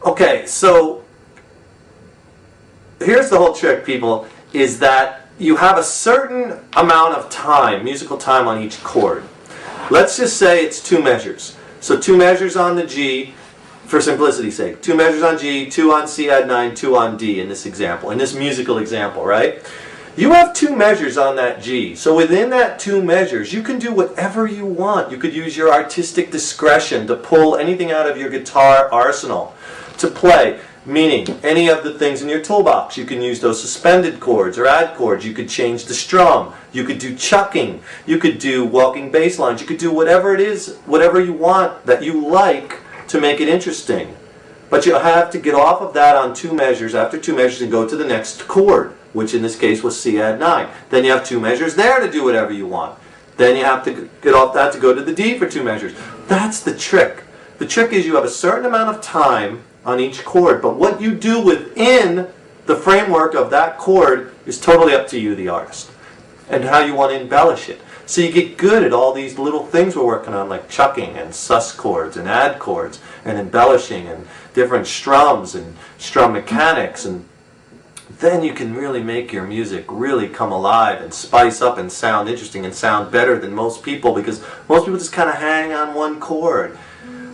Okay, so here's the whole trick, people, is that you have a certain amount of time, musical time on each chord. Let's just say it's 2 measures. So 2 measures on the G, for simplicity's sake. 2 measures on G, 2 on C add 9, 2 on D in this example, in this musical example, right? You have 2 measures on that G. So within that 2 measures, you can do whatever you want. You could use your artistic discretion to pull anything out of your guitar arsenal to play. Meaning, any of the things in your toolbox. You can use those suspended chords or add chords. You could change the strum. You could do chucking. You could do walking bass lines. You could do whatever it is, whatever you want that you like to make it interesting. But you have to get off of that on 2 measures, after 2 measures, and go to the next chord, which in this case was C add 9. Then you have 2 measures there to do whatever you want. Then you have to get off that to go to the D for 2 measures. That's the trick. The trick is you have a certain amount of time on each chord, but what you do within the framework of that chord is totally up to you, the artist, and how you want to embellish it. So you get good at all these little things we're working on, like chucking and sus chords and add chords and embellishing and different strums and strum mechanics, and then you can really make your music really come alive and spice up and sound interesting and sound better than most people, because most people just kind of hang on one chord.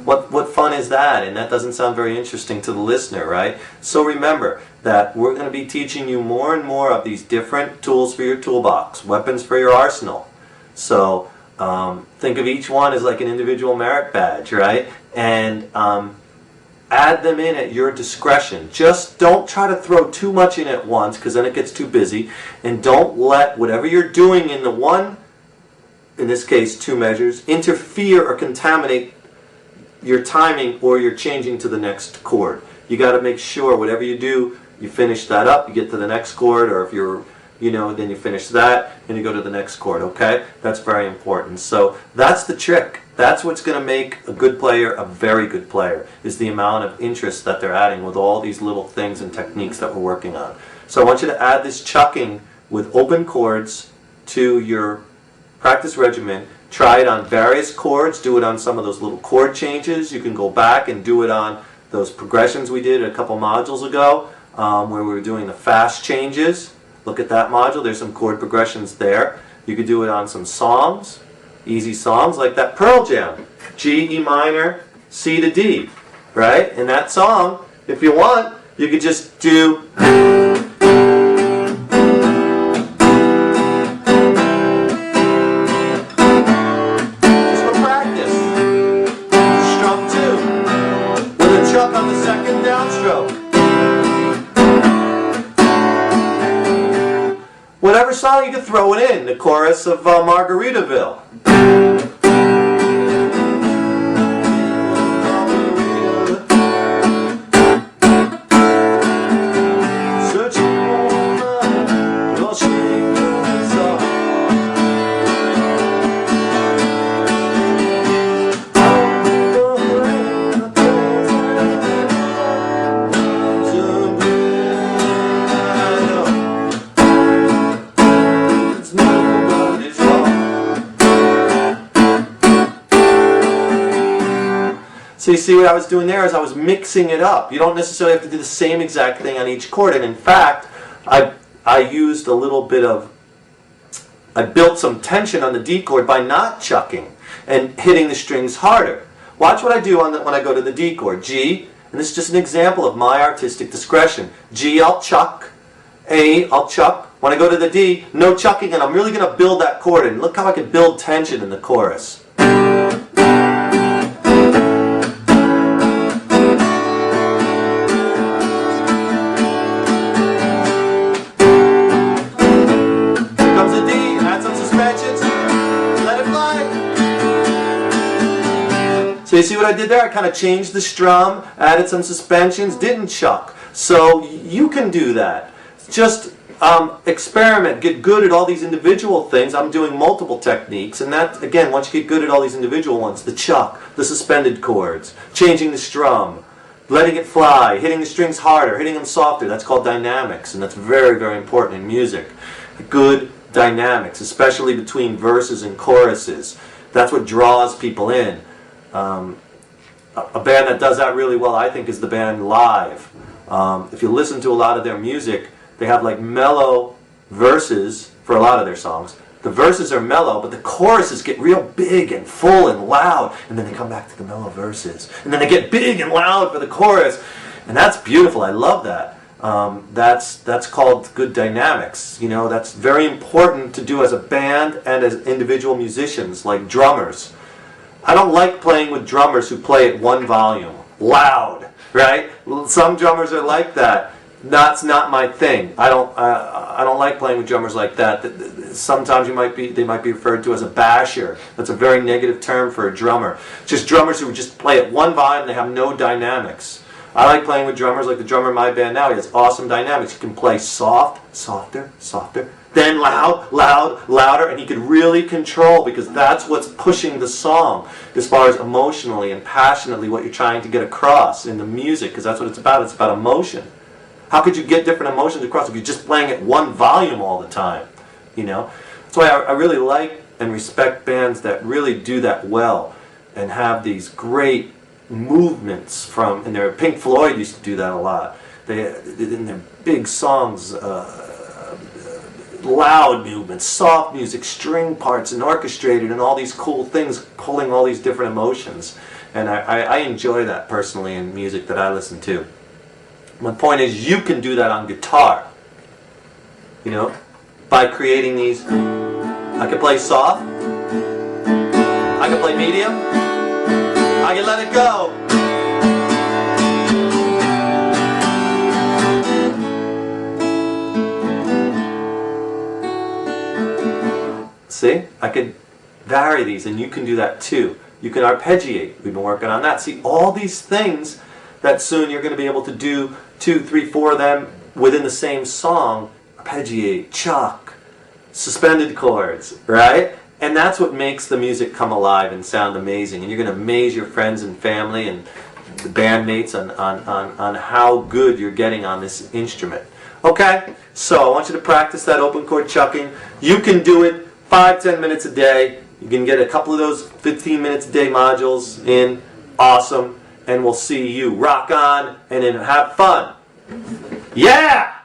What fun is that? And that doesn't sound very interesting to the listener, right? So remember that we're going to be teaching you more and more of these different tools for your toolbox, weapons for your arsenal. So think of each one as like an individual merit badge, right? And add them in at your discretion. Just don't try to throw too much in at once, because then it gets too busy. And don't let whatever you're doing in the one, in this case 2 measures, interfere or contaminate your timing or you're changing to the next chord. You got to make sure whatever you do, you finish that up, you get to the next chord, or if you're, then you finish that and you go to the next chord, okay? That's very important. So that's the trick. That's what's going to make a good player a very good player, is the amount of interest that they're adding with all these little things and techniques that we're working on. So I want you to add this chucking with open chords to your practice regimen. Try it on various chords. Do it on some of those little chord changes. You can go back and do it on those progressions we did a couple modules ago, where we were doing the fast changes. Look at that module. There's some chord progressions there. You could do it on some songs, easy songs like that Pearl Jam, G, E minor, C to D, right? In that song, if you want, you could just do... on the second downstroke. Whatever song you can throw it in, the chorus of Margaritaville. So you see what I was doing there is I was mixing it up. You don't necessarily have to do the same exact thing on each chord. And in fact, I used a little bit of, I built some tension on the D chord by not chucking and hitting the strings harder. Watch what I do on when I go to the D chord. G, and this is just an example of my artistic discretion. G, I'll chuck. A, I'll chuck. When I go to the D, no chucking, and I'm really going to build that chord. And look how I can build tension in the chorus. So you see what I did there? I kind of changed the strum, added some suspensions, didn't chuck. So you can do that. Just experiment, get good at all these individual things. I'm doing multiple techniques, and that, again, once you get good at all these individual ones, the chuck, the suspended chords, changing the strum, letting it fly, hitting the strings harder, hitting them softer, that's called dynamics, and that's very, very important in music. Good dynamics, especially between verses and choruses. That's what draws people in. a band that does that really well, I think, is the band Live. If you listen to a lot of their music, they have like mellow verses for a lot of their songs. The verses are mellow, but the choruses get real big and full and loud, and then they come back to the mellow verses, and then they get big and loud for the chorus, and that's beautiful. I love that. That's called good dynamics. You know, that's very important to do as a band and as individual musicians, like drummers. I don't like playing with drummers who play at one volume, loud, right? Some drummers are like that. That's not my thing. I don't like playing with drummers like that. Sometimes they might be referred to as a basher. That's a very negative term for a drummer. Just drummers who just play at one volume and they have no dynamics. I like playing with drummers like the drummer in my band now. He has awesome dynamics. He can play soft, softer, softer, then loud, loud, louder, and he can really control, because that's what's pushing the song as far as emotionally and passionately what you're trying to get across in the music, because that's what it's about. It's about emotion. How could you get different emotions across if you're just playing at one volume all the time? You know? That's why I really like and respect bands that really do that well and have these great movements from, and their Pink Floyd used to do that a lot. They, in their big songs, loud movements, soft music, string parts, and orchestrated, and all these cool things pulling all these different emotions. And I enjoy that personally in music that I listen to. My point is, you can do that on guitar, you know, by creating these. I can play soft, I can play medium, I can let it go. See, I could vary these, and you can do that too. You can arpeggiate. We've been working on that. See, all these things that soon you're going to be able to do 2, 3, 4 of them within the same song. Arpeggiate, chuck, suspended chords, right? And that's what makes the music come alive and sound amazing. And you're going to amaze your friends and family and the bandmates on how good you're getting on this instrument. Okay? So I want you to practice that open chord chucking. You can do it 5-10 minutes a day. You can get a couple of those 15 minutes a day modules in. Awesome. And we'll see you rock on and then have fun. Yeah!